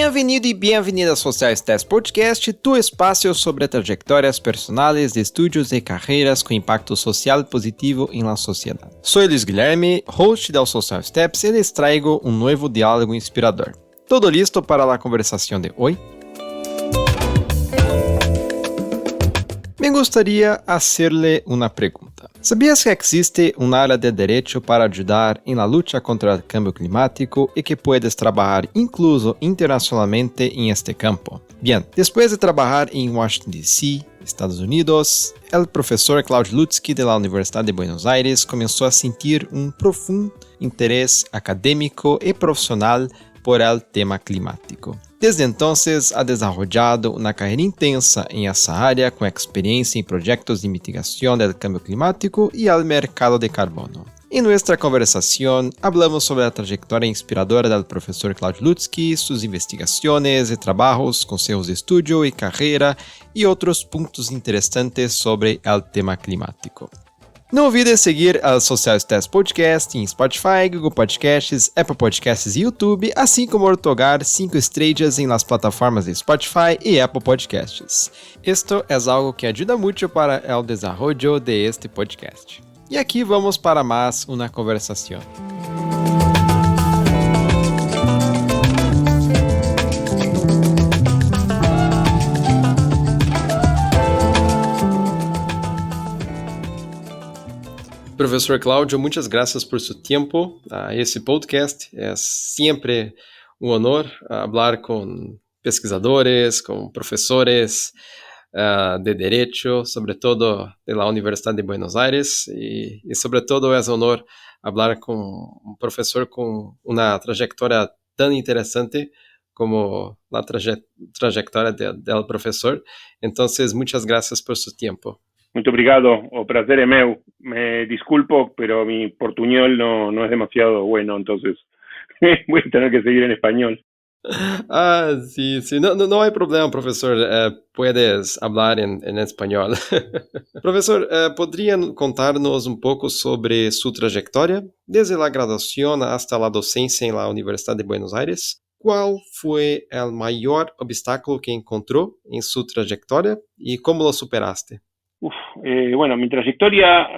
Bem-vindo e bem-vinda ao Social Steps Podcast, tu espaço sobre trajetórias personais de estudos e carreiras com impacto social positivo em la sociedade. Sou Luiz Guilherme, host do Social Steps, e les traigo um novo diálogo inspirador. ¿Todo listo para la conversación de hoy? Me gustaría hacerle una pregunta. ¿Sabías que existe un área de derecho para ayudar en la lucha contra el cambio climático y que puedes trabajar incluso internacionalmente en este campo? Bien, después de trabajar en Washington, D.C., Estados Unidos, el profesor Claudio Lutzky de la Universidad de Buenos Aires comenzó a sentir un profundo interés académico y profesional por el tema climático. Desde entonces ha desarrollado una carrera intensa en esa área con experiencia en proyectos de mitigación del cambio climático y el mercado de carbono. En nuestra conversación hablamos sobre la trayectoria inspiradora del profesor Claudio Lutzky, sus investigaciones y trabajos, consejos de estudio y carrera y otros puntos interesantes sobre el tema climático. Não olvide seguir a Social Steps Podcast em Spotify, Google Podcasts, Apple Podcasts e YouTube, assim como otorgar 5 estrelas em las plataformas de Spotify e Apple Podcasts. Esto é algo que ajuda muito para o desenvolvimento de este podcast. E aqui vamos para mais uma conversação. Professor Cláudio, muitas graças por seu tempo. Esse podcast é sempre um honor falar com pesquisadores, com professores de Direito, sobretudo da Universidade de Buenos Aires, e sobretudo é um honor falar com um professor com uma trajetória tão interessante como a trajetória do professor. Então, muitas graças por seu tempo. Muito obrigado, o prazer é meu. Me disculpo, pero mi portuñol no es demasiado bueno, entonces voy a tener que seguir en español. Sí, no hay problema, profesor. Puedes hablar en español. Profesor, ¿podrían contarnos un poco sobre su trayectoria desde la graduación hasta la docencia en la Universidad de Buenos Aires? ¿Cuál fue el mayor obstáculo que encontró en su trayectoria y cómo lo superaste? Bueno, mi trayectoria,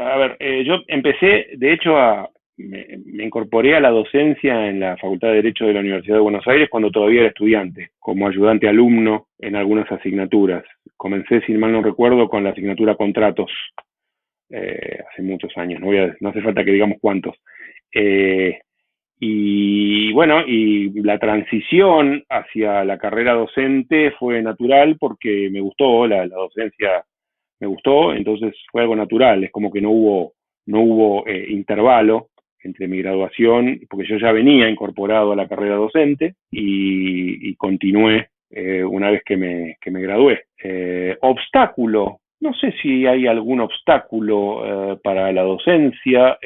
yo empecé, de hecho, me incorporé a la docencia en la Facultad de Derecho de la Universidad de Buenos Aires cuando todavía era estudiante, como ayudante alumno en algunas asignaturas. Comencé, si mal no recuerdo, con la asignatura Contratos, hace muchos años, no hace falta que digamos cuántos. Y bueno, y la transición hacia la carrera docente fue natural porque me gustó, la docencia me gustó, entonces fue algo natural, es como que no hubo intervalo entre mi graduación, porque yo ya venía incorporado a la carrera docente y continué una vez que me gradué. Obstáculo, no sé si hay algún obstáculo para la docencia,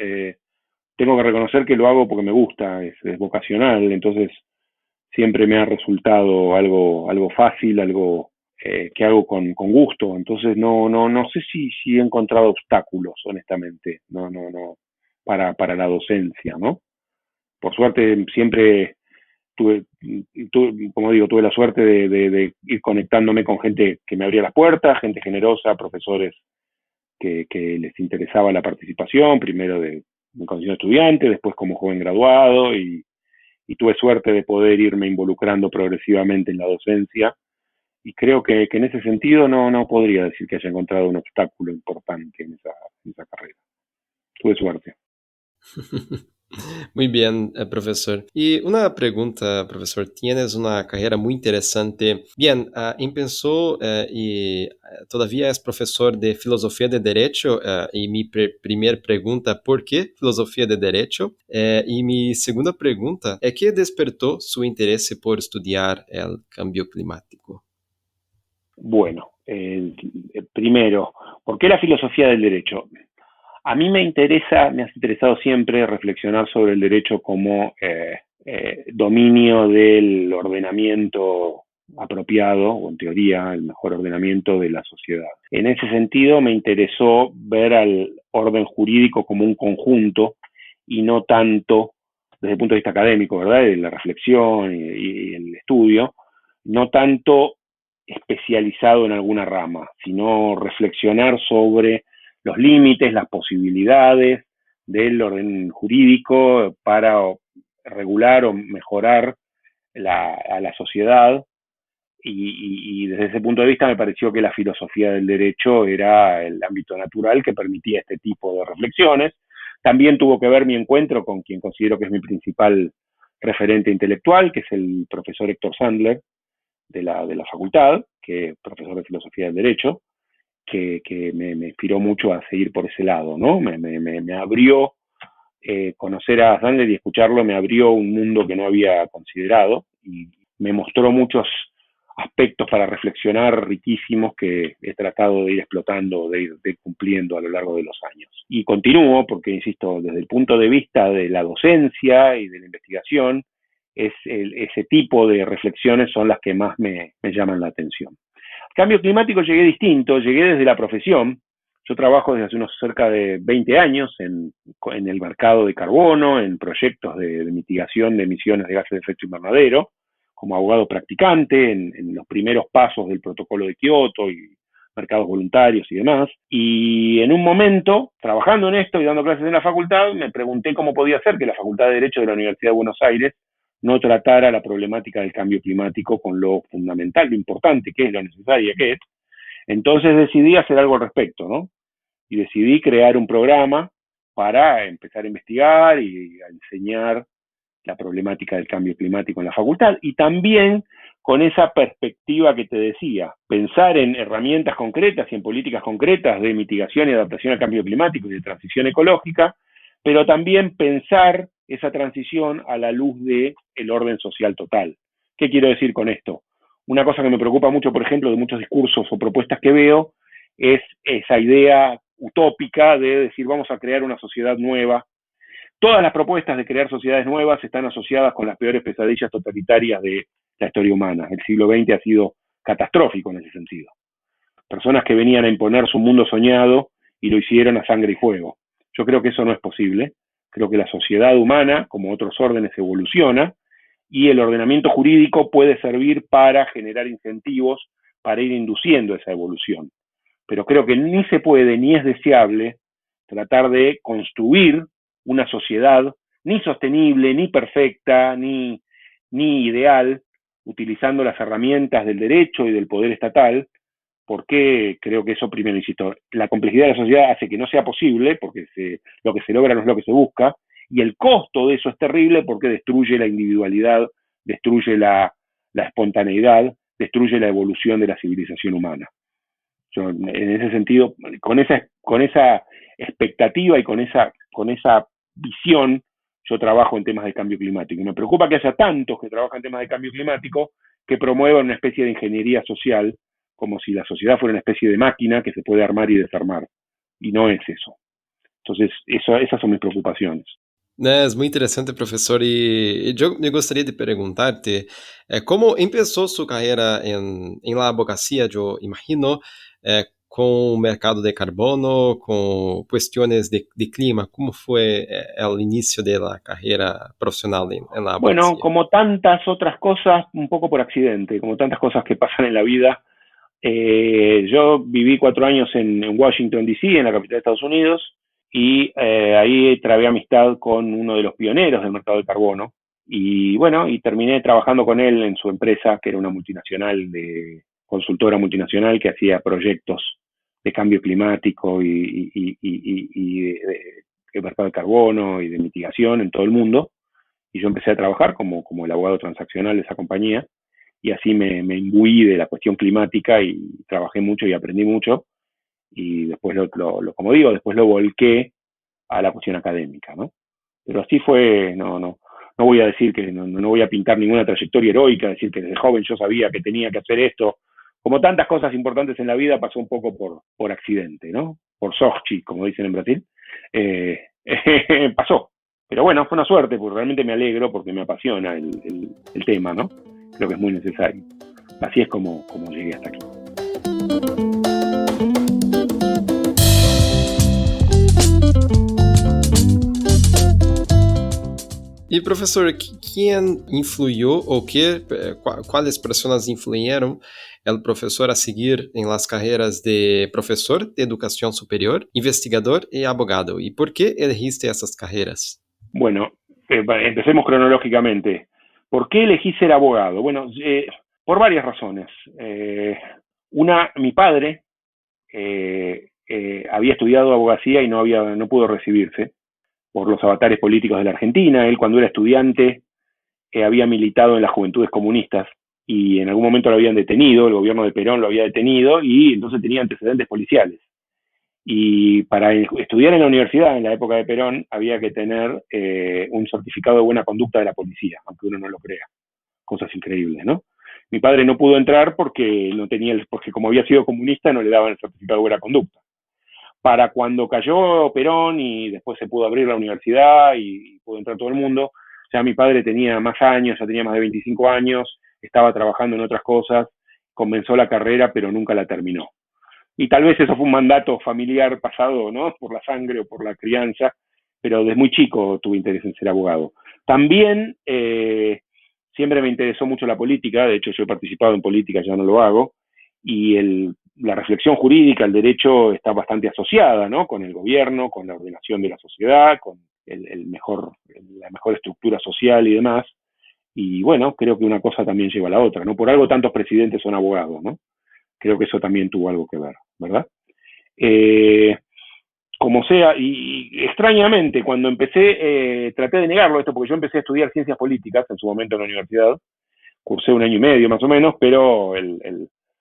tengo que reconocer que lo hago porque me gusta, es vocacional, entonces siempre me ha resultado algo fácil, algo que hago con gusto, entonces no sé si he encontrado obstáculos, honestamente, no, para la docencia, ¿no? Por suerte siempre tuve la suerte de ir conectándome con gente que me abría las puertas, gente generosa, profesores que les interesaba la participación, primero en condición de estudiante, después como joven graduado, y tuve suerte de poder irme involucrando progresivamente en la docencia. Y creo que en ese sentido no podría decir que haya encontrado un obstáculo importante en esa carrera. Tuve suerte. Muy bien, profesor. Y una pregunta, profesor. Tienes una carrera muy interesante. Bien, empezó y todavía es profesor de Filosofía de Derecho. Y mi primera pregunta, ¿por qué Filosofía de Derecho? Y mi segunda pregunta, ¿qué despertó su interés por estudiar el cambio climático? Bueno, primero, ¿por qué la filosofía del derecho? A mí me ha interesado siempre reflexionar sobre el derecho como dominio del ordenamiento apropiado, o en teoría el mejor ordenamiento de la sociedad. En ese sentido me interesó ver al orden jurídico como un conjunto y no tanto desde el punto de vista académico, ¿verdad?, de la reflexión y el estudio, no tanto especializado en alguna rama, sino reflexionar sobre los límites, las posibilidades del orden jurídico para regular o mejorar a la sociedad. Y desde ese punto de vista me pareció que la filosofía del derecho era el ámbito natural que permitía este tipo de reflexiones. También tuvo que ver mi encuentro con quien considero que es mi principal referente intelectual, que es el profesor Héctor Sandler de la facultad, que es profesor de filosofía del derecho, que me inspiró mucho a seguir por ese lado, ¿no? Me abrió, conocer a Sandler y escucharlo me abrió un mundo que no había considerado y me mostró muchos aspectos para reflexionar riquísimos que he tratado de ir explotando, de ir cumpliendo a lo largo de los años. Y continúo porque, insisto, desde el punto de vista de la docencia y de la investigación, ese tipo de reflexiones son las que más me llaman la atención. Cambio climático llegué distinto, llegué desde la profesión. Yo trabajo desde hace unos cerca de 20 años en el mercado de carbono, en proyectos de mitigación de emisiones de gases de efecto invernadero, como abogado practicante, en los primeros pasos del protocolo de Kioto y mercados voluntarios y demás. Y en un momento, trabajando en esto y dando clases en la facultad, me pregunté cómo podía ser que la Facultad de Derecho de la Universidad de Buenos Aires no tratara la problemática del cambio climático con lo fundamental, lo importante que es, lo necesaria que es. Entonces decidí hacer algo al respecto, ¿no? Y decidí crear un programa para empezar a investigar y a enseñar la problemática del cambio climático en la facultad, y también con esa perspectiva que te decía, pensar en herramientas concretas y en políticas concretas de mitigación y adaptación al cambio climático y de transición ecológica, pero también pensar esa transición a la luz del orden social total. ¿Qué quiero decir con esto? Una cosa que me preocupa mucho, por ejemplo, de muchos discursos o propuestas que veo, es esa idea utópica de decir vamos a crear una sociedad nueva. Todas las propuestas de crear sociedades nuevas están asociadas con las peores pesadillas totalitarias de la historia humana. El siglo XX ha sido catastrófico en ese sentido. Personas que venían a imponer su mundo soñado y lo hicieron a sangre y fuego. Yo creo que eso no es posible. Creo que la sociedad humana, como otros órdenes, evoluciona y el ordenamiento jurídico puede servir para generar incentivos para ir induciendo esa evolución. Pero creo que ni se puede ni es deseable tratar de construir una sociedad ni sostenible, ni perfecta, ni ideal, utilizando las herramientas del derecho y del poder estatal, porque creo que eso, primero, insisto, la complejidad de la sociedad hace que no sea posible, porque lo que se logra no es lo que se busca, y el costo de eso es terrible porque destruye la individualidad, destruye la espontaneidad, destruye la evolución de la civilización humana. Yo, en ese sentido, con esa expectativa y con esa visión, yo trabajo en temas de cambio climático. Y me preocupa que haya tantos que trabajan en temas de cambio climático que promuevan una especie de ingeniería social, como si la sociedad fuera una especie de máquina que se puede armar y desarmar. Y no es eso. Entonces, esas son mis preocupaciones. Es muy interesante, profesor. Y yo me gustaría de preguntarte, ¿cómo empezó su carrera en la abogacía? Yo imagino, con mercado de carbono, con cuestiones de clima. ¿Cómo fue el inicio de la carrera profesional en la abogacía? Bueno, como tantas otras cosas, un poco por accidente, como tantas cosas que pasan en la vida. Yo viví 4 años en Washington, D.C., en la capital de Estados Unidos, y ahí trabé amistad con uno de los pioneros del mercado de carbono, y bueno, y terminé trabajando con él en su empresa, que era una consultora multinacional que hacía proyectos de cambio climático y de mercado de carbono y de mitigación en todo el mundo, y yo empecé a trabajar como el abogado transaccional de esa compañía, y así me imbuí de la cuestión climática y trabajé mucho y aprendí mucho, y después como digo, después lo volqué a la cuestión académica, ¿no? Pero así fue. No voy a decir que, no voy a pintar ninguna trayectoria heroica, decir que desde joven yo sabía que tenía que hacer esto. Como tantas cosas importantes en la vida, pasó un poco por accidente, ¿no? Por sorchi, como dicen en Brasil. Pasó. Pero bueno, fue una suerte, porque realmente me alegro, porque me apasiona el tema, ¿no? Creo que es muy necesario. Así es como llegué hasta aquí. Y profesor, ¿quién influyó o cuáles personas influyeron el profesor a seguir en las carreras de profesor de educación superior, investigador y abogado? ¿Y por qué elegiste esas carreras? Bueno, empecemos cronológicamente. ¿Por qué elegí ser abogado? Bueno, por varias razones. Mi padre había estudiado abogacía y no pudo recibirse por los avatares políticos de la Argentina. Él, cuando era estudiante, había militado en las Juventudes Comunistas y en algún momento lo habían detenido, el gobierno de Perón lo había detenido y entonces tenía antecedentes policiales. Y para estudiar en la universidad, en la época de Perón, había que tener un certificado de buena conducta de la policía, aunque uno no lo crea. Cosas increíbles, ¿no? Mi padre no pudo entrar porque no tenía, porque como había sido comunista no le daban el certificado de buena conducta. Para cuando cayó Perón y después se pudo abrir la universidad y pudo entrar todo el mundo, ya mi padre tenía más años, ya tenía más de 25 años, estaba trabajando en otras cosas, comenzó la carrera pero nunca la terminó. Y tal vez eso fue un mandato familiar pasado, ¿no? Por la sangre o por la crianza, pero desde muy chico tuve interés en ser abogado. También siempre me interesó mucho la política, de hecho yo he participado en política, ya no lo hago, y la reflexión jurídica, el derecho está bastante asociada, ¿no? Con el gobierno, con la ordenación de la sociedad, con la mejor estructura social y demás. Y bueno, creo que una cosa también lleva a la otra, ¿no? Por algo tantos presidentes son abogados, ¿no? Creo que eso también tuvo algo que ver, ¿verdad? Eh, Como sea, y extrañamente, cuando empecé, traté de negarlo esto, porque yo empecé a estudiar ciencias políticas en su momento en la universidad, cursé un año y medio más o menos, pero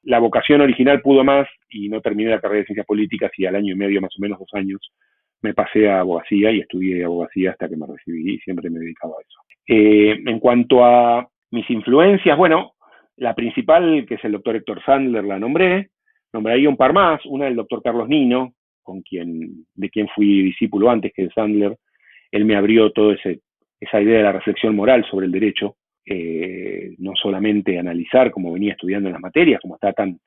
la vocación original pudo más y no terminé la carrera de ciencias políticas y al año y medio, más o menos 2 años, me pasé a abogacía y estudié abogacía hasta que me recibí y siempre me he dedicado a eso. En cuanto a mis influencias, bueno, la principal, que es el doctor Héctor Sandler, la nombraría un par más, una del doctor Carlos Nino, de quien fui discípulo antes que de Sandler. Él me abrió toda esa idea de la reflexión moral sobre el derecho, no solamente analizar como venía estudiando en las materias, como está tan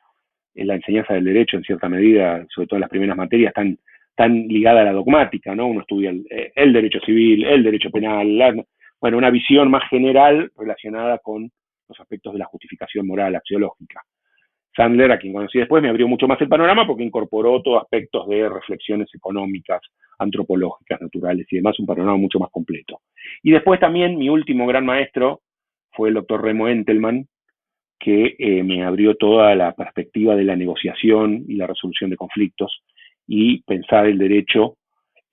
en la enseñanza del derecho en cierta medida, sobre todo en las primeras materias, tan ligada a la dogmática, ¿no? Uno estudia el derecho civil, el derecho penal, bueno, una visión más general relacionada con los aspectos de la justificación moral axiológica. Sandler, a quien conocí después, me abrió mucho más el panorama porque incorporó todos aspectos de reflexiones económicas, antropológicas, naturales y demás, un panorama mucho más completo. Y después también mi último gran maestro fue el doctor Remo Entelman, que me abrió toda la perspectiva de la negociación y la resolución de conflictos y pensar el derecho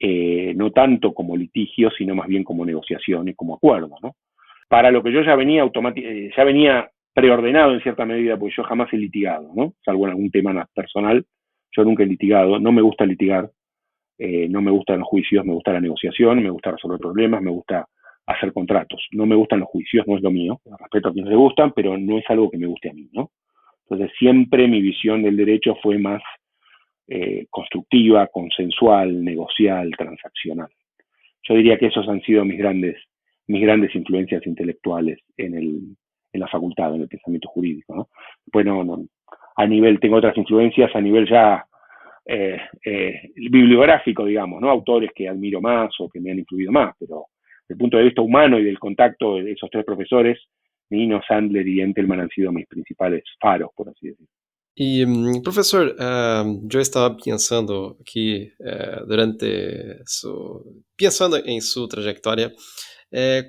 no tanto como litigio, sino más bien como negociación y como acuerdo, ¿no? Para lo que yo ya venía preordenado en cierta medida, porque yo jamás he litigado, ¿no? Salvo en algún tema personal, yo nunca he litigado, no me gusta litigar, no me gustan los juicios, me gusta la negociación, me gusta resolver problemas, me gusta hacer contratos. No me gustan los juicios, no es lo mío. Respeto a quienes le gustan, pero no es algo que me guste a mí, ¿no? Entonces siempre mi visión del derecho fue más constructiva, consensual, negocial, transaccional. Yo diría que esos han sido mis grandes influencias intelectuales en la facultad, en el pensamiento jurídico, ¿no? Bueno, tengo otras influencias a nivel ya bibliográfico, digamos, ¿no? Autores que admiro más o que me han influido más, pero desde el punto de vista humano y del contacto de esos tres profesores, Nino, Sandler y Entelman han sido mis principales faros, por así decirlo. Y profesor, yo estaba pensando aquí pensando en su trayectoria,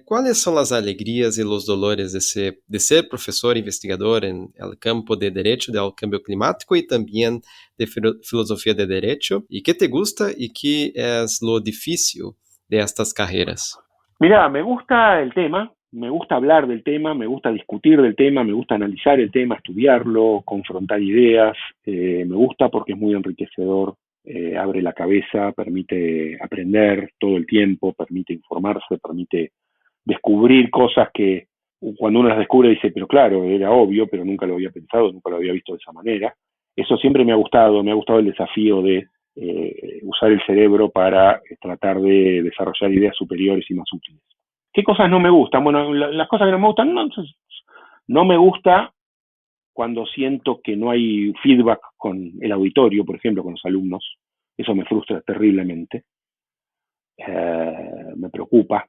¿cuáles son las alegrías y los dolores de ser profesor investigador en el campo de Derecho del Cambio Climático y también de Filosofía de Derecho? ¿Y qué te gusta y qué es lo difícil de estas carreras? Mira, me gusta el tema, me gusta hablar del tema, me gusta discutir del tema, me gusta analizar el tema, estudiarlo, confrontar ideas, me gusta porque es muy enriquecedor, abre la cabeza, permite aprender todo el tiempo, permite informarse, permite descubrir cosas que cuando uno las descubre dice, pero claro, era obvio, pero nunca lo había pensado, nunca lo había visto de esa manera. Eso siempre me ha gustado el desafío de usar el cerebro para tratar de desarrollar ideas superiores y más útiles. ¿Qué cosas no me gustan? Bueno, las cosas que no me gustan, no me gusta cuando siento que no hay feedback con el auditorio, por ejemplo, con los alumnos. Eso me frustra terriblemente. Me preocupa.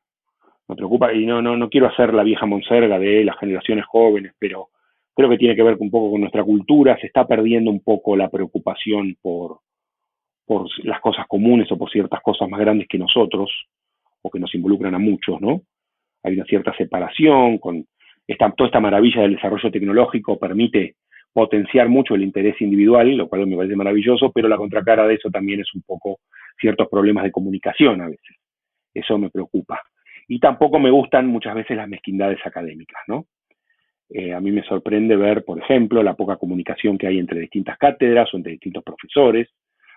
Me preocupa, y no quiero hacer la vieja monserga de las generaciones jóvenes, pero creo que tiene que ver un poco con nuestra cultura. Se está perdiendo un poco la preocupación por las cosas comunes o por ciertas cosas más grandes que nosotros, o que nos involucran a muchos, ¿no? Hay una cierta separación, toda esta maravilla del desarrollo tecnológico permite potenciar mucho el interés individual, lo cual me parece maravilloso, pero la contracara de eso también es un poco ciertos problemas de comunicación a veces. Eso me preocupa. Y tampoco me gustan muchas veces las mezquindades académicas, ¿no? A mí me sorprende ver, por ejemplo, la poca comunicación que hay entre distintas cátedras o entre distintos profesores.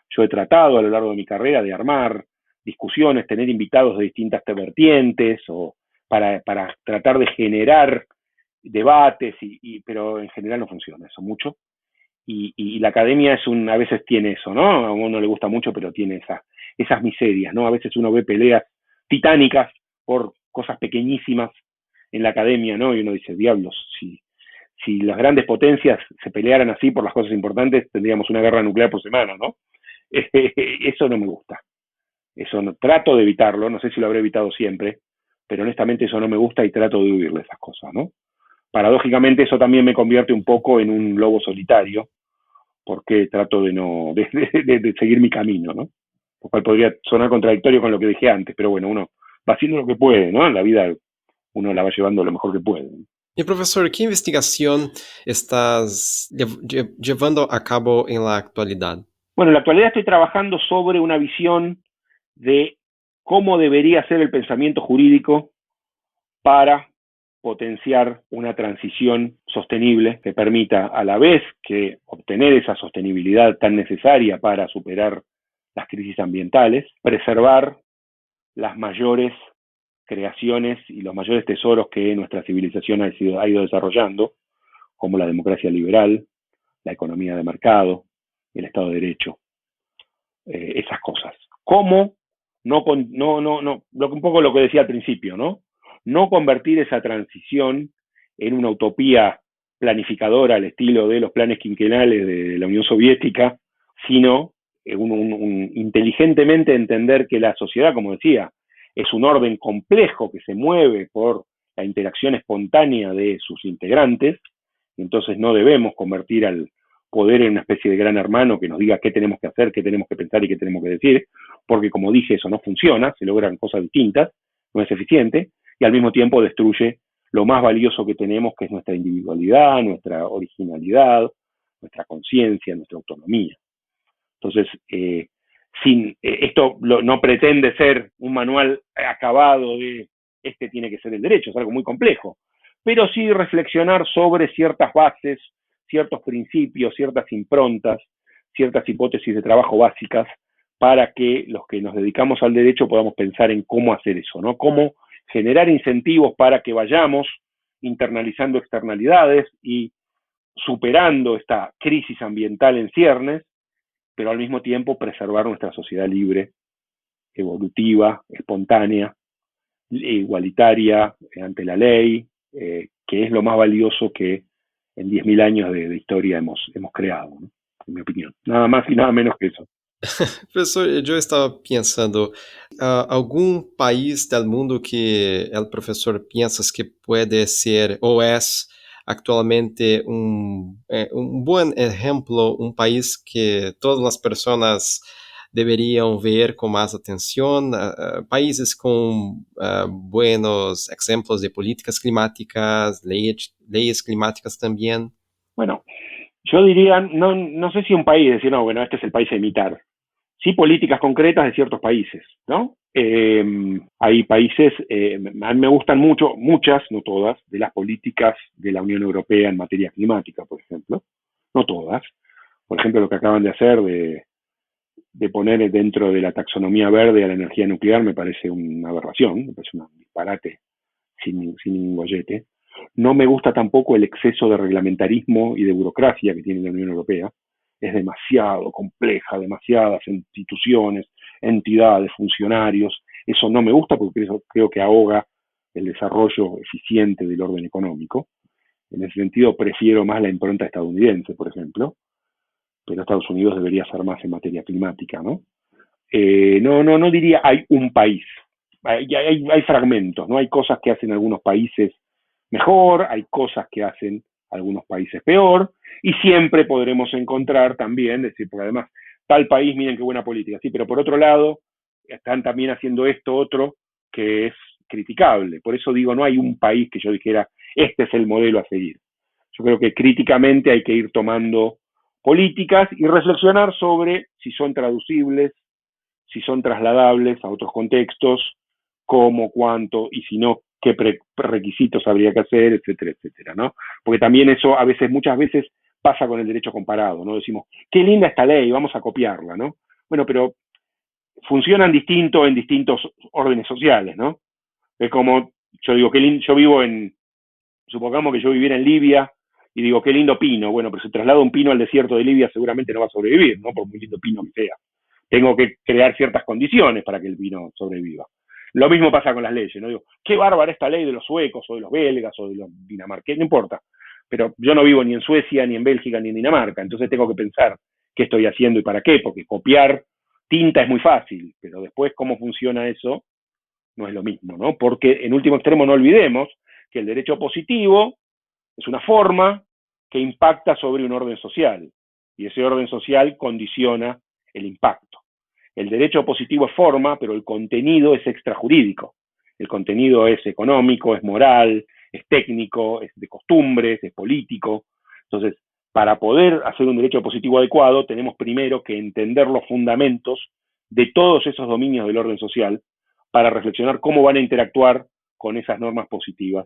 Yo he tratado a lo largo de mi carrera de armar discusiones, tener invitados de distintas vertientes, o para tratar de generar debates, pero en general no funciona eso mucho. Y la academia a veces tiene eso, ¿no? A uno le gusta mucho, pero tiene esas miserias, ¿no? A veces uno ve peleas titánicas por cosas pequeñísimas en la academia, ¿no? Y uno dice, diablos, si las grandes potencias se pelearan así por las cosas importantes, tendríamos una guerra nuclear por semana, ¿no? Eso no me gusta. Eso no, trato de evitarlo, no sé si lo habré evitado siempre, pero honestamente eso no me gusta y trato de huirle esas cosas, ¿no? Paradójicamente eso también me convierte un poco en un lobo solitario, porque trato de no de seguir mi camino, ¿no? Lo cual podría sonar contradictorio con lo que dije antes, pero bueno, uno va haciendo lo que puede, ¿no? En la vida uno la va llevando lo mejor que puede. E professor, que investigação estás llevando a cabo em la actualidade? Bueno, en la actualidad estoy trabajando sobre una visión de cómo debería ser el pensamiento jurídico para potenciar una transición sostenible que permita a la vez que obtener esa sostenibilidad tan necesaria para superar las crisis ambientales, preservar las mayores creaciones y los mayores tesoros que nuestra civilización ha ido desarrollando, como la democracia liberal, la economía de mercado, el Estado de Derecho, esas cosas. ¿Cómo? Un poco lo que decía al principio, ¿no? No convertir esa transición en una utopía planificadora al estilo de los planes quinquenales de la Unión Soviética, sino inteligentemente entender que la sociedad, como decía, es un orden complejo que se mueve por la interacción espontánea de sus integrantes, entonces no debemos convertir al poder en una especie de gran hermano que nos diga qué tenemos que hacer, qué tenemos que pensar y qué tenemos que decir, porque como dije, eso no funciona, se logran cosas distintas, no es eficiente, y al mismo tiempo destruye lo más valioso que tenemos, que es nuestra individualidad, nuestra originalidad, nuestra conciencia, nuestra autonomía. Entonces, esto no pretende ser un manual acabado de este tiene que ser el derecho, es algo muy complejo, pero sí reflexionar sobre ciertas bases, ciertos principios, ciertas improntas, ciertas hipótesis de trabajo básicas para que los que nos dedicamos al derecho podamos pensar en cómo hacer eso, ¿no? Cómo generar incentivos para que vayamos internalizando externalidades y superando esta crisis ambiental en ciernes, pero al mismo tiempo preservar nuestra sociedad libre, evolutiva, espontánea, igualitaria ante la ley, que es lo más valioso que en 10.000 años de historia hemos creado, ¿no? En mi opinión. Nada más y nada menos que eso. Professor, eu estava pensando, algum país do mundo que o professor pensa que pode ser ou é actualmente um bom exemplo, um país que todas as pessoas deveriam ver com mais atenção, países com buenos exemplos de políticas climáticas, leyes climáticas também. Bueno, yo diría, no sé si un país, decir, no, bueno, este es el país a imitar. Sí, políticas concretas de ciertos países, ¿no? Hay países, a mí me gustan mucho, muchas, no todas, de las políticas de la Unión Europea en materia climática, por ejemplo. No todas. Por ejemplo, lo que acaban de hacer de poner dentro de la taxonomía verde a la energía nuclear me parece una aberración, me parece un disparate sin ningún gollete. No me gusta tampoco el exceso de reglamentarismo y de burocracia que tiene la Unión Europea. Es demasiado compleja, demasiadas instituciones, entidades, funcionarios. Eso no me gusta porque creo que ahoga el desarrollo eficiente del orden económico. En ese sentido, prefiero más la impronta estadounidense, por ejemplo, pero Estados Unidos debería ser más en materia climática, ¿no? No diría hay un país. hay fragmentos, ¿no? Hay cosas que hacen algunos países mejor, hay cosas que hacen algunos países peor, y siempre podremos encontrar también, decir, porque además, tal país, miren qué buena política, sí, pero por otro lado, están también haciendo esto otro que es criticable. Por eso digo, no hay un país que yo dijera, este es el modelo a seguir. Yo creo que críticamente hay que ir tomando políticas y reflexionar sobre si son traducibles, si son trasladables a otros contextos, cómo, cuánto, y si no, qué requisitos habría que hacer, etcétera, etcétera, ¿no? Porque también eso a veces, muchas veces, pasa con el derecho comparado, ¿no? Decimos, qué linda esta ley, vamos a copiarla, ¿no? Bueno, pero funcionan distinto en distintos órdenes sociales, ¿no? Es como, yo digo, yo vivo supongamos que yo viviera en Libia y digo, qué lindo pino. Bueno, pero si traslado un pino al desierto de Libia seguramente no va a sobrevivir, ¿no? Por muy lindo pino que sea. Tengo que crear ciertas condiciones para que el pino sobreviva. Lo mismo pasa con las leyes, ¿no? Digo, qué bárbara esta ley de los suecos o de los belgas o de los dinamarqueses, no importa. Pero yo no vivo ni en Suecia, ni en Bélgica, ni en Dinamarca, entonces tengo que pensar qué estoy haciendo y para qué, porque copiar tinta es muy fácil, pero después cómo funciona eso no es lo mismo, ¿no? Porque en último extremo no olvidemos que el derecho positivo es una forma que impacta sobre un orden social, y ese orden social condiciona el impacto. El derecho positivo es forma, pero el contenido es extrajurídico. El contenido es económico, es moral, es técnico, es de costumbres, es político. Entonces, para poder hacer un derecho positivo adecuado, tenemos primero que entender los fundamentos de todos esos dominios del orden social para reflexionar cómo van a interactuar con esas normas positivas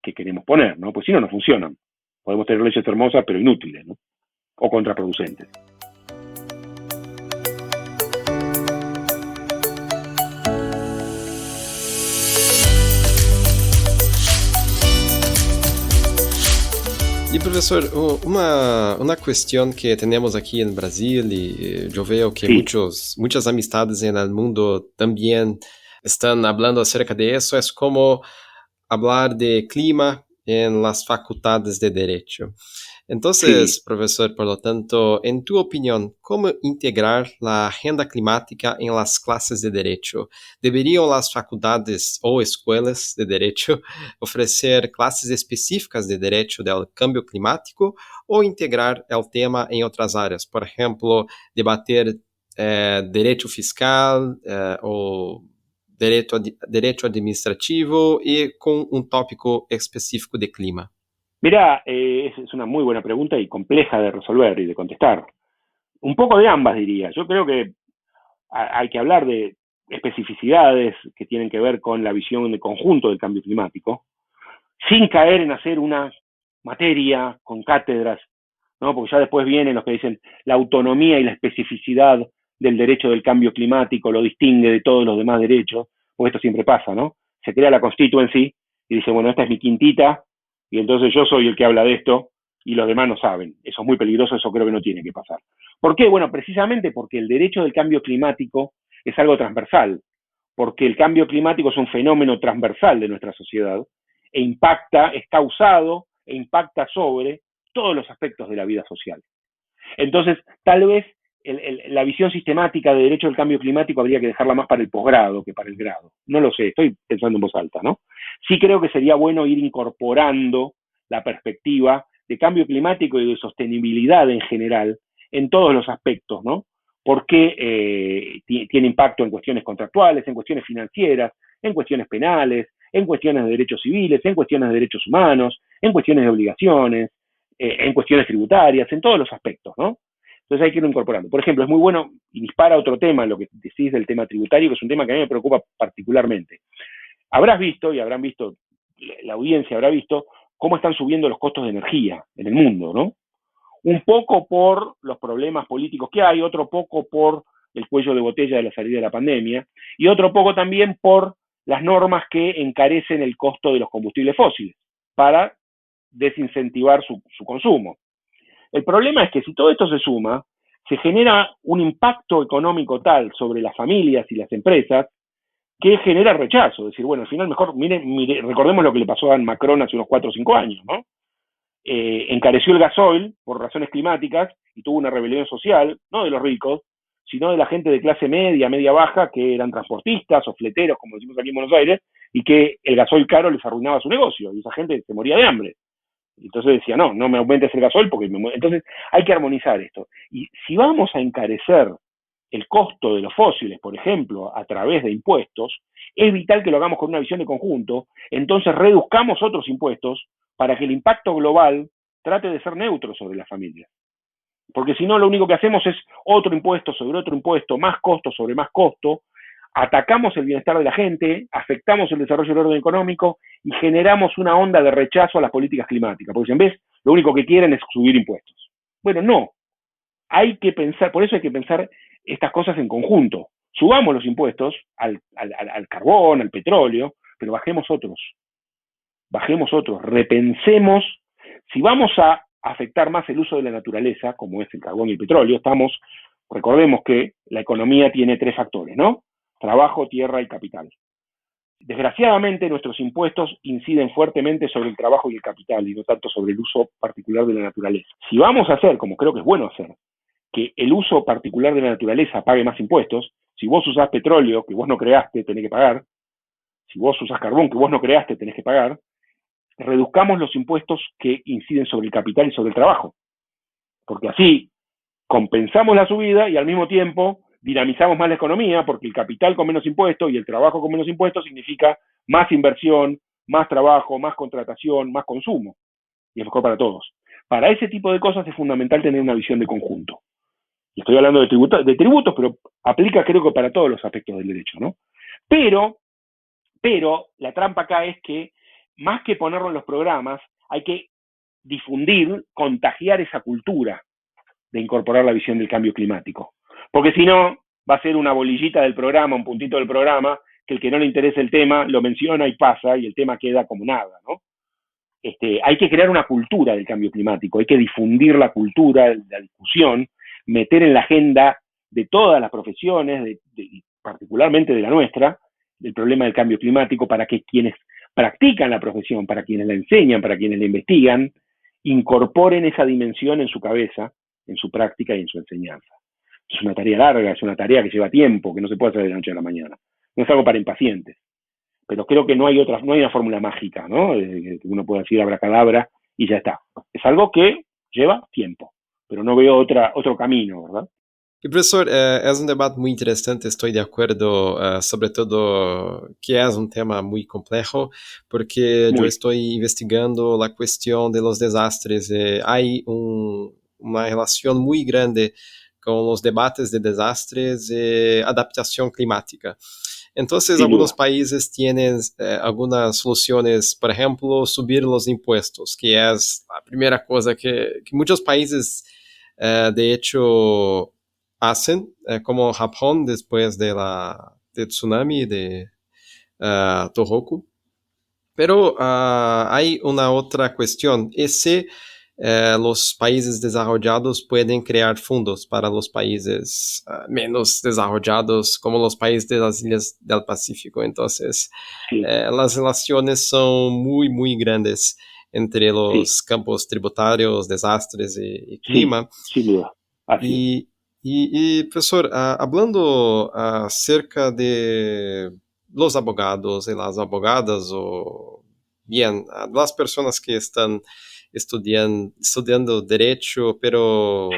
que queremos poner, ¿no? Pues si no, no funcionan. Podemos tener leyes hermosas, pero inútiles, ¿no? O contraproducentes. Y profesor, una cuestión que tenemos aquí en Brasil, y yo veo que Sí. muchas amistades en el mundo también están hablando acerca de eso, es como hablar de clima en las facultades de Derecho. Sí. Entonces, profesor, por lo tanto, en tu opinión, ¿cómo integrar la agenda climática en las clases de Derecho? ¿Deberían las facultades o escuelas de Derecho ofrecer clases específicas de Derecho del cambio climático o integrar el tema en otras áreas? Por ejemplo, debater derecho fiscal o derecho administrativo y con un tópico específico de clima. Mirá, es una muy buena pregunta y compleja de resolver y de contestar. Un poco de ambas, diría. Yo creo que hay que hablar de especificidades que tienen que ver con la visión de conjunto del cambio climático, sin caer en hacer una materia con cátedras, ¿no? Porque ya después vienen los que dicen la autonomía y la especificidad del derecho del cambio climático lo distingue de todos los demás derechos, porque esto siempre pasa, ¿no? Se crea la Constituency y dice, bueno, esta es mi quintita, y entonces yo soy el que habla de esto, y los demás no saben. Eso es muy peligroso, eso creo que no tiene que pasar. ¿Por qué? Bueno, precisamente porque el derecho del cambio climático es algo transversal, porque el cambio climático es un fenómeno transversal de nuestra sociedad, e impacta, es causado e impacta sobre todos los aspectos de la vida social. Entonces, tal vez la visión sistemática de derecho del cambio climático habría que dejarla más para el posgrado que para el grado. No lo sé, estoy pensando en voz alta, ¿no? Sí creo que sería bueno ir incorporando la perspectiva de cambio climático y de sostenibilidad en general en todos los aspectos, ¿no? Porque tiene impacto en cuestiones contractuales, en cuestiones financieras, en cuestiones penales, en cuestiones de derechos civiles, en cuestiones de derechos humanos, en cuestiones de obligaciones, en cuestiones tributarias, en todos los aspectos, ¿no? Entonces hay que irlo incorporando. Por ejemplo, es muy bueno y dispara otro tema, lo que decís del tema tributario, que es un tema que a mí me preocupa particularmente. Habrás visto, y habrán visto, la audiencia habrá visto, cómo están subiendo los costos de energía en el mundo, ¿no? Un poco por los problemas políticos que hay, otro poco por el cuello de botella de la salida de la pandemia, y otro poco también por las normas que encarecen el costo de los combustibles fósiles para desincentivar su consumo. El problema es que si todo esto se suma, se genera un impacto económico tal sobre las familias y las empresas que genera rechazo. Es decir, bueno, al final mejor, recordemos lo que le pasó a Macron hace unos 4 o 5 años, ¿no? Encareció el gasoil por razones climáticas y tuvo una rebelión social, no de los ricos, sino de la gente de clase media, media baja, que eran transportistas o fleteros, como decimos aquí en Buenos Aires, y que el gasoil caro les arruinaba su negocio, y esa gente se moría de hambre. Entonces decía, no, no me aumentes el gasoil porque Entonces hay que armonizar esto. Y si vamos a encarecer el costo de los fósiles, por ejemplo, a través de impuestos, es vital que lo hagamos con una visión de conjunto, entonces reduzcamos otros impuestos para que el impacto global trate de ser neutro sobre las familias. Porque si no, lo único que hacemos es otro impuesto sobre otro impuesto, más costo sobre más costo, atacamos el bienestar de la gente, afectamos el desarrollo del orden económico y generamos una onda de rechazo a las políticas climáticas, porque en vez lo único que quieren es subir impuestos. Bueno, no, hay que pensar, por eso hay que pensar estas cosas en conjunto. Subamos los impuestos al carbón, al petróleo, pero bajemos otros, repensemos, si vamos a afectar más el uso de la naturaleza, como es el carbón y el petróleo, recordemos que la economía tiene 3 factores, ¿no? Trabajo, tierra y capital. Desgraciadamente, nuestros impuestos inciden fuertemente sobre el trabajo y el capital, y no tanto sobre el uso particular de la naturaleza. Si vamos a hacer, como creo que es bueno hacer, que el uso particular de la naturaleza pague más impuestos, si vos usás petróleo que vos no creaste, tenés que pagar, si vos usás carbón que vos no creaste, tenés que pagar, reduzcamos los impuestos que inciden sobre el capital y sobre el trabajo, porque así compensamos la subida y al mismo tiempo dinamizamos más la economía, porque el capital con menos impuestos y el trabajo con menos impuestos significa más inversión, más trabajo, más contratación, más consumo, y es mejor para todos. Para ese tipo de cosas es fundamental tener una visión de conjunto. Y estoy hablando de tributos, pero aplica creo que para todos los aspectos del derecho, ¿no? Pero la trampa acá es que más que ponerlo en los programas, hay que difundir, contagiar esa cultura de incorporar la visión del cambio climático. Porque si no, va a ser una bolillita del programa, un puntito del programa, que el que no le interesa el tema lo menciona y pasa, y el tema queda como nada, ¿no? Hay que crear una cultura del cambio climático, hay que difundir la cultura, la discusión, meter en la agenda de todas las profesiones, particularmente de la nuestra, el problema del cambio climático, para que quienes practican la profesión, para quienes la enseñan, para quienes la investigan, incorporen esa dimensión en su cabeza, en su práctica y en su enseñanza. Es una tarea larga, es una tarea que lleva tiempo, que no se puede hacer de la noche a la mañana. No es algo para impacientes. Pero creo que no hay una fórmula mágica, ¿no? Que uno pueda decir abracadabra y ya está. Es algo que lleva tiempo, pero no veo otro camino, ¿verdad? E, professor, é um debate muito interessante, estou de acordo, sobretudo que é um tema muito complexo, porque eu estou investigando a questão de los desastres. Há uma relação muito grande com os debates de desastres e adaptação climática. Entonces, algunos países tienen algunas soluciones, por ejemplo, subir los impuestos, que es la primera cosa que muchos países, de hecho, hacen, como Japón después del tsunami de Tohoku. Pero hay una otra cuestión. Ese los países desarrollados pueden crear fondos para los países menos desarrollados, como los países de las islas del Pacífico. Entonces, las relaciones son muy, muy grandes entre los campos tributarios, desastres y clima. Sí, sin duda. Así. Y profesor, hablando acerca de los abogados y las abogadas, o bien, las personas que están estudiando derecho, pero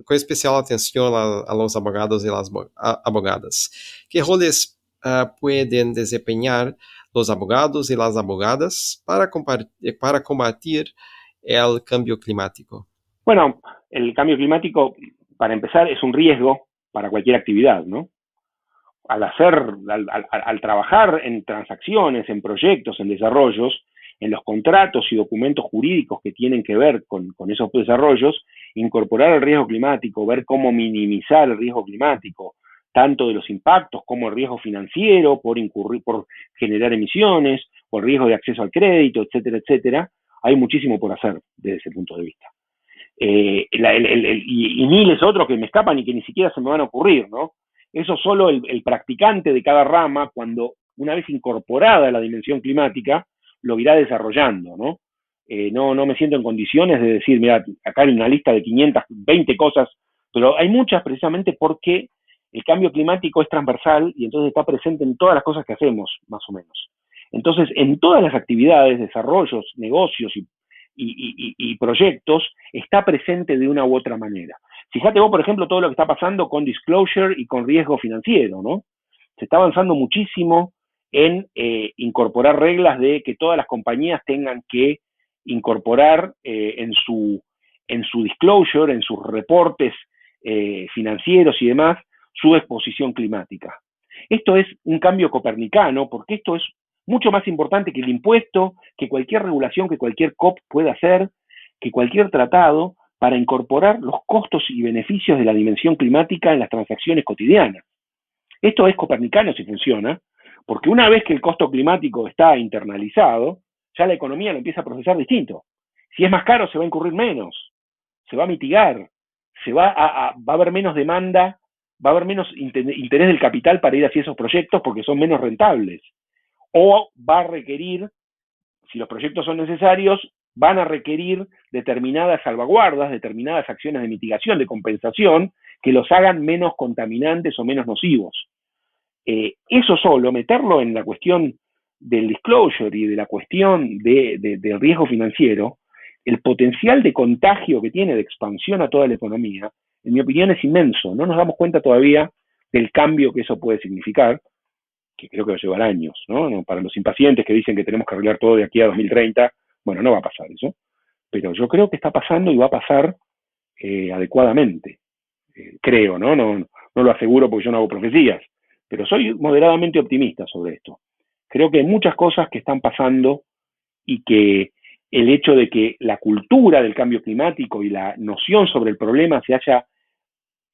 con especial atención a los abogados y las abogadas. ¿Qué roles pueden desempeñar los abogados y las abogadas para combatir el cambio climático? Bueno, el cambio climático, para empezar, es un riesgo para cualquier actividad, ¿no? Al trabajar en transacciones, en proyectos, en desarrollos, en los contratos y documentos jurídicos que tienen que ver con esos desarrollos, incorporar el riesgo climático, ver cómo minimizar el riesgo climático, tanto de los impactos como el riesgo financiero por generar emisiones, por riesgo de acceso al crédito, etcétera, etcétera. Hay muchísimo por hacer desde ese punto de vista. Y miles otros que me escapan y que ni siquiera se me van a ocurrir, ¿no? Eso solo el practicante de cada rama, cuando una vez incorporada la dimensión climática, lo irá desarrollando, ¿no? No me siento en condiciones de decir, mira, acá hay una lista de 520 cosas, pero hay muchas precisamente porque el cambio climático es transversal y entonces está presente en todas las cosas que hacemos, más o menos. Entonces, en todas las actividades, desarrollos, negocios y proyectos, está presente de una u otra manera. Fíjate vos, por ejemplo, todo lo que está pasando con disclosure y con riesgo financiero, ¿no? Se está avanzando muchísimo en incorporar reglas de que todas las compañías tengan que incorporar en su disclosure, en sus reportes financieros y demás, su exposición climática. Esto es un cambio copernicano, porque esto es mucho más importante que el impuesto, que cualquier regulación que cualquier COP pueda hacer, que cualquier tratado, para incorporar los costos y beneficios de la dimensión climática en las transacciones cotidianas. Esto es copernicano si funciona, porque una vez que el costo climático está internalizado, ya la economía lo empieza a procesar distinto. Si es más caro, se va a incurrir menos, se va a mitigar, va a haber menos demanda, va a haber menos interés del capital para ir hacia esos proyectos porque son menos rentables. O va a requerir, si los proyectos son necesarios, van a requerir determinadas salvaguardas, determinadas acciones de mitigación, de compensación, que los hagan menos contaminantes o menos nocivos. Eso solo, meterlo en la cuestión del disclosure y de la cuestión del riesgo financiero, el potencial de contagio que tiene de expansión a toda la economía, en mi opinión es inmenso. No nos damos cuenta todavía del cambio que eso puede significar, que creo que va a llevar años, ¿no? Para los impacientes que dicen que tenemos que arreglar todo de aquí a 2030, bueno, no va a pasar eso, pero yo creo que está pasando y va a pasar adecuadamente, creo, ¿no? No lo aseguro porque yo no hago profecías, pero soy moderadamente optimista sobre esto. Creo que hay muchas cosas que están pasando y que el hecho de que la cultura del cambio climático y la noción sobre el problema se haya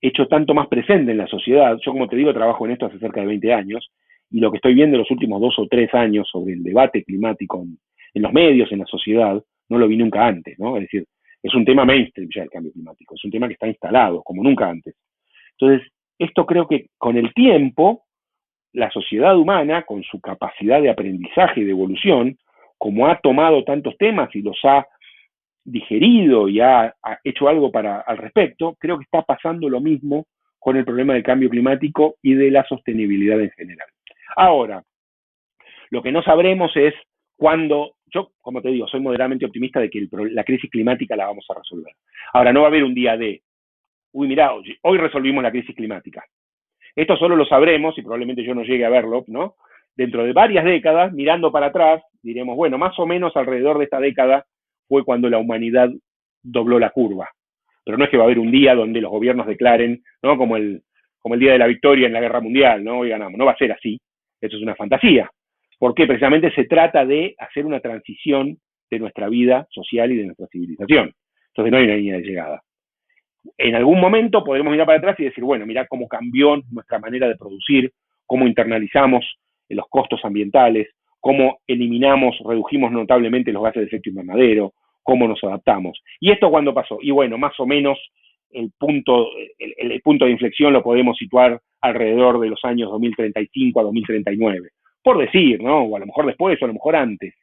hecho tanto más presente en la sociedad. Yo, como te digo, trabajo en esto hace cerca de 20 años y lo que estoy viendo en los últimos 2 o 3 años sobre el debate climático en los medios, en la sociedad, no lo vi nunca antes, ¿no? Es decir, es un tema mainstream ya el cambio climático, es un tema que está instalado como nunca antes. Entonces, esto creo que con el tiempo, la sociedad humana, con su capacidad de aprendizaje y de evolución, como ha tomado tantos temas y los ha digerido y ha hecho algo al respecto, creo que está pasando lo mismo con el problema del cambio climático y de la sostenibilidad en general. Ahora, lo que no sabremos es cuándo. Yo, como te digo, soy moderadamente optimista de que la crisis climática la vamos a resolver. Ahora, no va a haber un día mirá, hoy resolvimos la crisis climática. Esto solo lo sabremos, y probablemente yo no llegue a verlo, ¿no? Dentro de varias décadas, mirando para atrás, diremos, bueno, más o menos alrededor de esta década fue cuando la humanidad dobló la curva. Pero no es que va a haber un día donde los gobiernos declaren, ¿no? Como el día de la victoria en la guerra mundial, ¿no? Hoy ganamos. No va a ser así. Eso es una fantasía. Porque precisamente se trata de hacer una transición de nuestra vida social y de nuestra civilización. Entonces no hay una línea de llegada. En algún momento podremos mirar para atrás y decir, bueno, mirá cómo cambió nuestra manera de producir, cómo internalizamos los costos ambientales, cómo redujimos notablemente los gases de efecto invernadero, cómo nos adaptamos. ¿Y esto cuándo pasó? Y bueno, más o menos el punto de inflexión lo podemos situar alrededor de los años 2035 a 2039. Por decir, ¿no? O a lo mejor después o a lo mejor antes.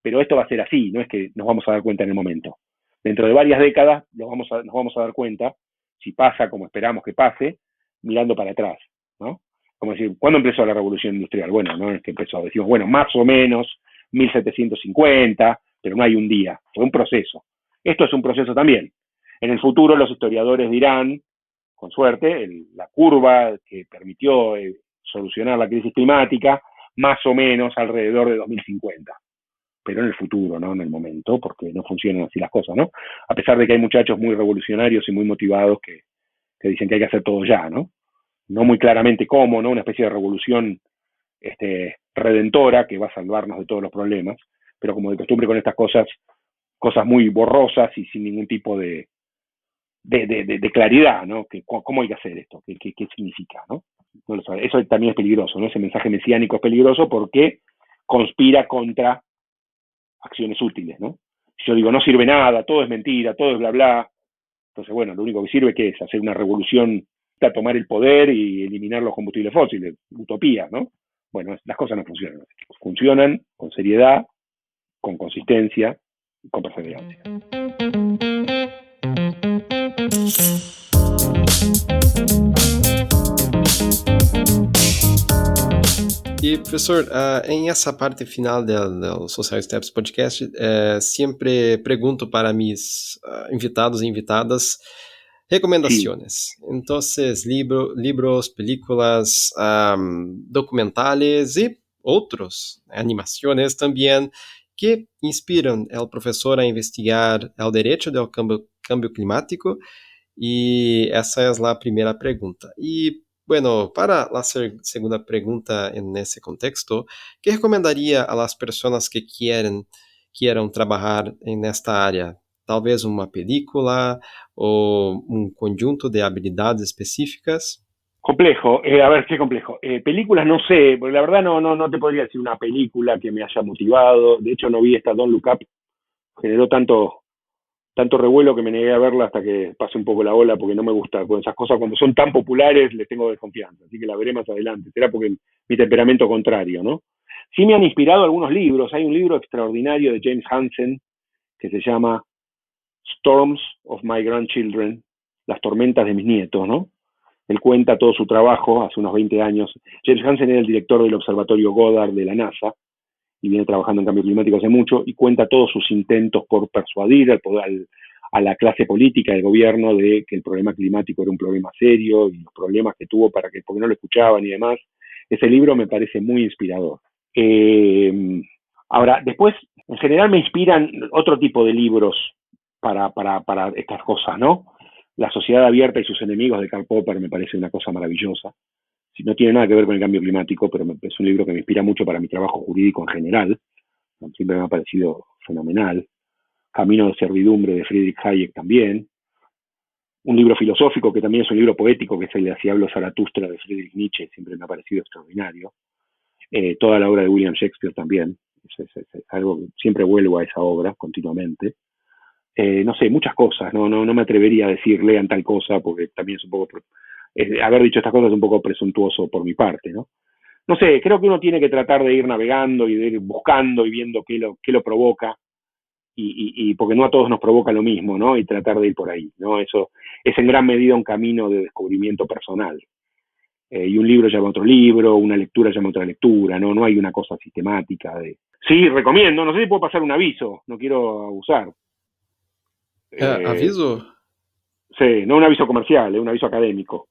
Pero esto va a ser así, no es que nos vamos a dar cuenta en el momento. Dentro de varias décadas nos vamos a dar cuenta, si pasa como esperamos que pase, mirando para atrás, ¿no? Como decir, ¿cuándo empezó la revolución industrial? Bueno, no es que empezó, decimos, bueno, más o menos 1750, pero no hay un día, fue un proceso. Esto es un proceso también. En el futuro los historiadores dirán, con suerte, la curva que permitió solucionar la crisis climática, más o menos alrededor de 2050. Pero en el futuro, no en el momento, porque no funcionan así las cosas, ¿no? A pesar de que hay muchachos muy revolucionarios y muy motivados que dicen que hay que hacer todo ya, ¿no? No muy claramente cómo, ¿no? Una especie de revolución redentora que va a salvarnos de todos los problemas, pero como de costumbre con estas cosas muy borrosas y sin ningún tipo de claridad, ¿no? ¿Cómo hay que hacer esto? ¿Qué significa, no? No lo sabe. Eso también es peligroso, ¿no? Ese mensaje mesiánico es peligroso porque conspira contra acciones útiles, ¿no? Si yo digo, no sirve nada, todo es mentira, todo es bla, bla, entonces, bueno, lo único que sirve que es hacer una revolución, tomar el poder y eliminar los combustibles fósiles, utopía, ¿no? Bueno, las cosas no funcionan. Funcionan con seriedad, con consistencia y con perseverancia. E, professor, em essa parte final do Social Steps Podcast, sempre pergunto para mis invitados e invitadas Sí, recomendaciones. Entonces, libros, películas, documentales y otros, animaciones también, que inspiran al profesor a investigar el derecho del cambio climático. Y esa es la primera pregunta. Y bueno, para la segunda pregunta en ese contexto, ¿qué recomendaría a las personas que quieran trabajar en esta área? Tal vez una película o un conjunto de habilidades específicas. complejo. A ver, qué complejo. Películas no sé, porque la verdad no te podría decir una película que me haya motivado. De hecho, no vi esta Don't Look Up. Generó tanto revuelo que me negué a verla hasta que pase un poco la ola, porque no me gusta con esas cosas. Cuando son tan populares, les tengo desconfianza. Así que la veré más adelante. Será porque mi temperamento contrario, ¿no? Sí me han inspirado algunos libros. Hay un libro extraordinario de James Hansen que se llama Storms of My Grandchildren, las tormentas de mis nietos, ¿no? Él cuenta todo su trabajo hace unos 20 años. James Hansen era el director del Observatorio Goddard de la NASA y viene trabajando en cambio climático hace mucho y cuenta todos sus intentos por persuadir a la clase política del gobierno de que el problema climático era un problema serio y los problemas que tuvo porque no lo escuchaban y demás. Ese libro me parece muy inspirador. Ahora, después, en general me inspiran otro tipo de libros para estas cosas, ¿no? La sociedad abierta y sus enemigos de Karl Popper me parece una cosa maravillosa. No tiene nada que ver con el cambio climático, pero es un libro que me inspira mucho para mi trabajo jurídico en general. Siempre me ha parecido fenomenal. Camino de servidumbre de Friedrich Hayek también. Un libro filosófico que también es un libro poético, que es el de Así habló Zaratustra de Friedrich Nietzsche, siempre me ha parecido extraordinario. Toda la obra de William Shakespeare también. Es algo que siempre vuelvo a esa obra continuamente. No sé, muchas cosas. No me atrevería a decir lean tal cosa porque también es un poco... haber dicho estas cosas es un poco presuntuoso por mi parte, ¿no? No sé, creo que uno tiene que tratar de ir navegando y de ir buscando y viendo qué lo provoca y porque no a todos nos provoca lo mismo, ¿no? Y tratar de ir por ahí, ¿no? Eso es en gran medida un camino de descubrimiento personal. Y un libro llama a otro libro, una lectura llama a otra lectura, ¿no? No hay una cosa sistemática de... Sí, recomiendo, no sé si puedo pasar un aviso, no quiero abusar. Eh, Aviso, sí, no un aviso comercial, es un aviso académico.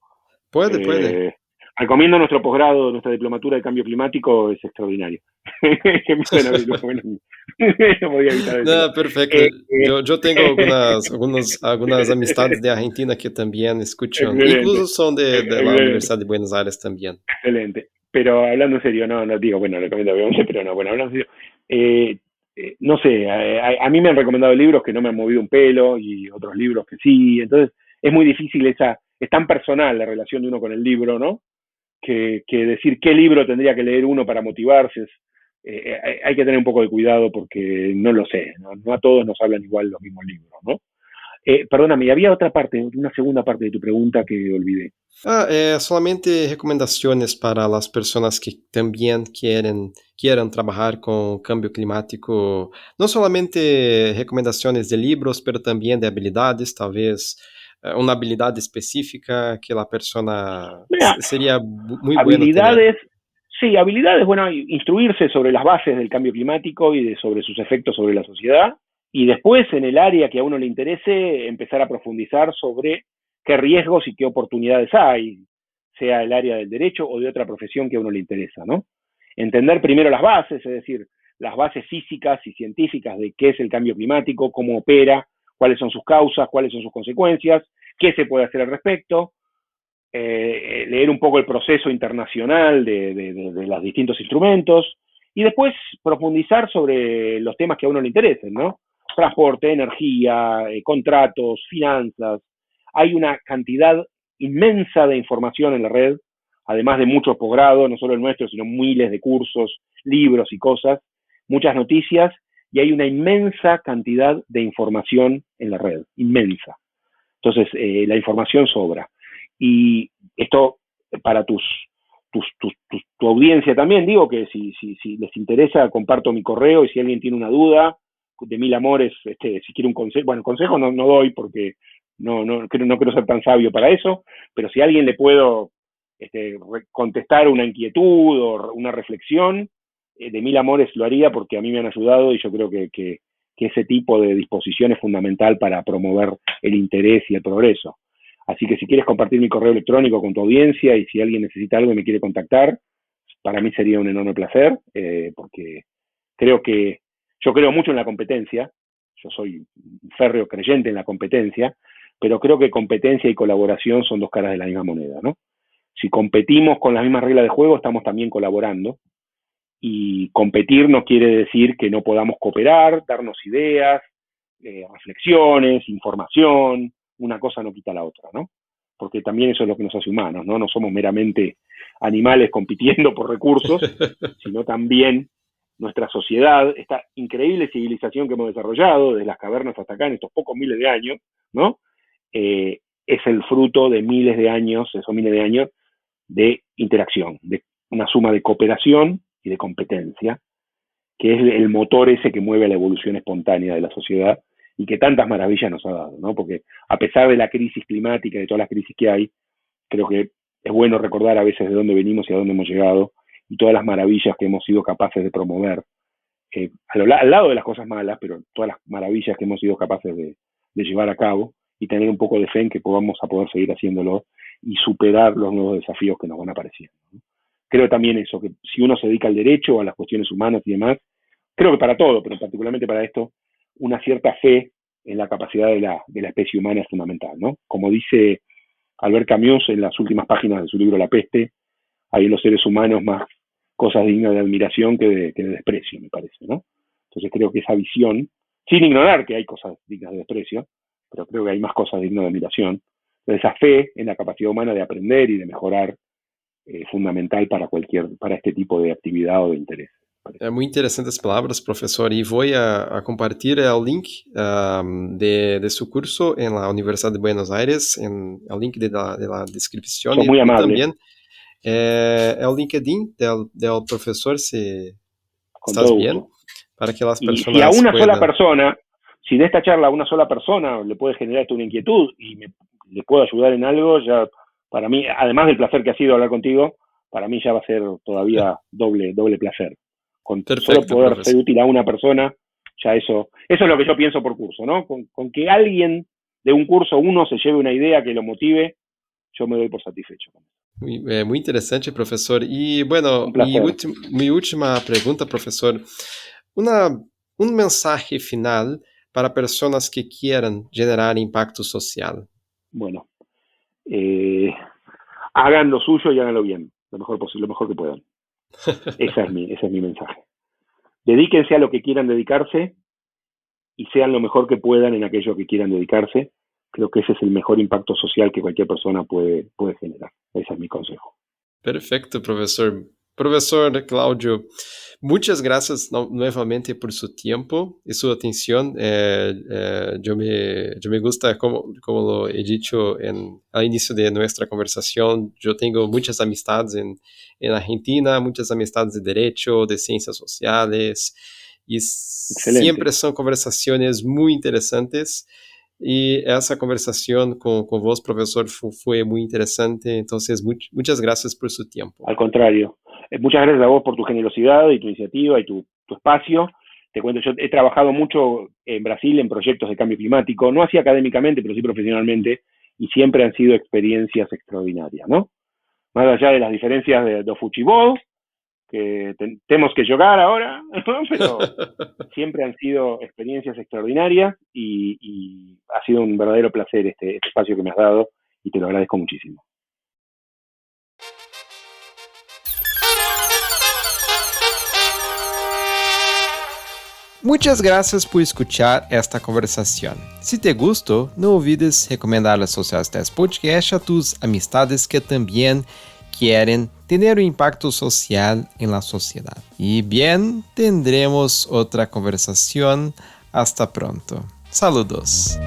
puede. Eh, Recomiendo nuestro posgrado, nuestra diplomatura de cambio climático, es extraordinario. Que me suena bien, no podía evitar decirlo. No, perfecto. Eh, Yo tengo algunas amistades de Argentina que también escuchan, incluso excelente, son de la excelente, Universidad de Buenos Aires también. excelente. Pero hablando en serio, no digo, bueno, recomiendo obviamente, pero no, bueno, hablando en serio, no sé, a mí me han recomendado libros que no me han movido un pelo y otros libros que sí, entonces es muy difícil es tan personal la relación de uno con el libro, ¿no? Que decir qué libro tendría que leer uno para motivarse. Hay que tener un poco de cuidado porque no lo sé, no a todos nos hablan igual los mismos libros, ¿no? Perdóname, había otra parte, una segunda parte de tu pregunta que olvidé. Solamente recomendaciones para las personas que también quieran trabajar con cambio climático, no solamente recomendaciones de libros, pero también de habilidades, tal vez una habilidad específica que la persona Mira, sería muy bueno tener. habilidades, sí, habilidades, bueno, instruirse sobre las bases del cambio climático y sobre sus efectos sobre la sociedad, y después en el área que a uno le interese, empezar a profundizar sobre qué riesgos y qué oportunidades hay, sea el área del derecho o de otra profesión que a uno le interesa, ¿no? Entender primero las bases, es decir, las bases físicas y científicas de qué es el cambio climático, cómo opera, cuáles son sus causas, cuáles son sus consecuencias, qué se puede hacer al respecto, leer un poco el proceso internacional de los distintos instrumentos y después profundizar sobre los temas que a uno le interesen, ¿no? Transporte, energía, contratos, finanzas. Hay una cantidad inmensa de información en la red, además de muchos posgrados, no solo el nuestro, sino miles de cursos, libros y cosas, muchas noticias, y hay una inmensa cantidad de información en la red, inmensa. Entonces, la información sobra. Y esto para tu audiencia también, digo que si les interesa, comparto mi correo y si alguien tiene una duda, de mil amores, si quiere un consejo, bueno, consejo no doy porque no quiero ser tan sabio para eso, pero si a alguien le puedo contestar una inquietud o una reflexión, de mil amores lo haría porque a mí me han ayudado y yo creo que ese tipo de disposición es fundamental para promover el interés y el progreso. Así que si quieres compartir mi correo electrónico con tu audiencia y si alguien necesita algo y me quiere contactar, para mí sería un enorme placer, porque yo creo mucho en la competencia, yo soy un férreo creyente en la competencia, pero creo que competencia y colaboración son dos caras de la misma moneda, ¿no? Si competimos con las mismas reglas de juego, estamos también colaborando, y competir no quiere decir que no podamos cooperar, darnos ideas, reflexiones, información, una cosa no quita la otra, ¿no? Porque también eso es lo que nos hace humanos, ¿no? No somos meramente animales compitiendo por recursos, sino también nuestra sociedad, esta increíble civilización que hemos desarrollado desde las cavernas hasta acá en estos pocos miles de años, ¿no? Es el fruto de miles de años, esos miles de años de interacción, de una suma de cooperación y de competencia, que es el motor ese que mueve la evolución espontánea de la sociedad y que tantas maravillas nos ha dado, ¿no? Porque a pesar de la crisis climática y de todas las crisis que hay, creo que es bueno recordar a veces de dónde venimos y a dónde hemos llegado y todas las maravillas que hemos sido capaces de promover, al lado de las cosas malas, pero todas las maravillas que hemos sido capaces de llevar a cabo y tener un poco de fe en que vamos a poder seguir haciéndolo y superar los nuevos desafíos que nos van apareciendo, ¿no? Creo también eso, que si uno se dedica al derecho, a las cuestiones humanas y demás, creo que para todo, pero particularmente para esto, una cierta fe en la capacidad de la especie humana es fundamental, ¿no? Como dice Albert Camus en las últimas páginas de su libro La peste, hay en los seres humanos más cosas dignas de admiración que de desprecio, me parece, ¿no? Entonces creo que esa visión, sin ignorar que hay cosas dignas de desprecio, pero creo que hay más cosas dignas de admiración, esa fe en la capacidad humana de aprender y de mejorar, fundamental para este tipo de actividad o de interés. Muy interesantes palabras, profesor, y voy a compartir el link de su curso en la Universidad de Buenos Aires, en el link de la descripción. Son muy amables. También el LinkedIn del profesor, si Con estás todo bien, gusto. para que las personas y si a una puedan... sola persona, si de esta charla a una sola persona le puede generar una inquietud y le puedo ayudar en algo, ya para mí, además del placer que ha sido hablar contigo, para mí ya va a ser todavía doble placer. Con Perfecto, solo poder profesor. ser útil a una persona, ya eso es lo que yo pienso por curso, ¿no? Con que alguien de un curso, uno se lleve una idea que lo motive, yo me doy por satisfecho. Muy interesante, profesor. Y bueno, Un placer. mi última pregunta, profesor. Un mensaje final para personas que quieran generar impacto social. Bueno, hagan lo suyo y háganlo bien, lo mejor posible, lo mejor que puedan. Ese es mi mensaje. Dedíquense a lo que quieran dedicarse y sean lo mejor que puedan en aquello que quieran dedicarse. Creo que ese es el mejor impacto social que cualquier persona puede generar. Ese es mi consejo. Perfecto, profesor. Profesor Cláudio, muchas gracias nuevamente por su tiempo y su atención. Yo me gusta, como lo he dicho al inicio de nuestra conversación, yo tengo muchas amistades en Argentina, muchas amistades de derecho, de ciencias sociales, y Excelente. siempre son conversaciones muy interesantes. Y esa conversación con vos, profesor, fue muy interesante. Entonces, muchas gracias por su tiempo. Al contrario. Muchas gracias a vos por tu generosidad y tu iniciativa y tu espacio. Te cuento, yo he trabajado mucho en Brasil en proyectos de cambio climático, no así académicamente, pero sí profesionalmente, y siempre han sido experiencias extraordinarias, ¿no? Más allá de las diferencias de futebol, que tenemos que jugar ahora, ¿no? Pero siempre han sido experiencias extraordinarias y ha sido un verdadero placer este espacio que me has dado y te lo agradezco muchísimo. Muchas gracias por escuchar esta conversación. Si te gustó, no olvides recomendar las sociedades de este podcast a tus amistades que también quieren tener un impacto social en la sociedad. Y bien, tendremos otra conversación. Hasta pronto. Saludos.